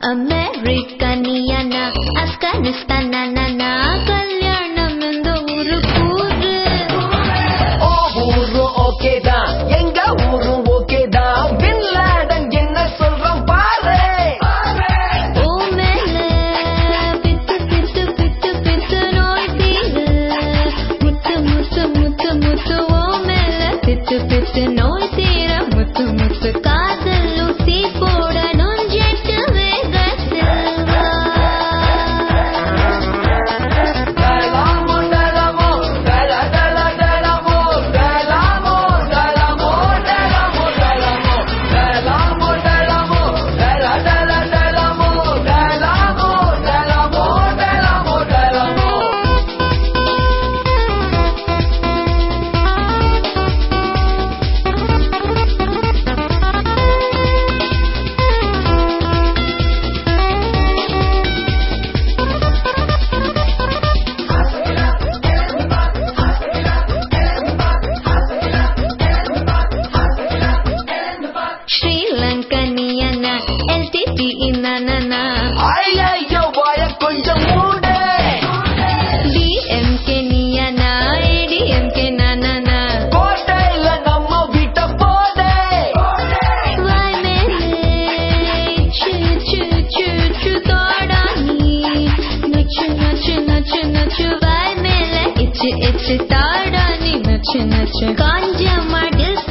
அமெரிக்கனியனா ஆப்கானிஸ்தானா கல்யாணம் இந்த ஊரு கூறு. ஓ ஊரும் ஓகே தான், எங்க ஊரும் ஓகே தான். பின் லாடன் என்ன சொல்றோம் பாரு. ஓ மேல பித்து பித்து பித்து பித்து நோய் தீரு. முத்து முத்து முத்து முத்து ஓ மேல பித்து பித்து நோய் தீர. முத்து முத்து காதல் ஊசி போடணும் ஜெட்டு வேகத்தில் வா. டலமோ டலமோ டல டல டலமோ டலமோ டலமோ டலமோ டலமோ டலமோ டலமோ டல டல டலமோ டலமோ டலமோ டலமோ டலமோ. ஸ்ரீலங்கனியனா எல்டிடி இன்னானா ஐயோ வாய கொஞ்சம் மூடு. டிஎம்கே நியனா ஏடிஎம்கே நானா கோட்டையில நம்ம வீட்டை போடு. வாய் மேலே சு சு சு சு தோடா நீ நச்சு நச்சு நச்சு நச்சு வாய் மேலே இச்சு இச்சு தாடா நீ நச்சு நச்சு காஞ்ச மடில்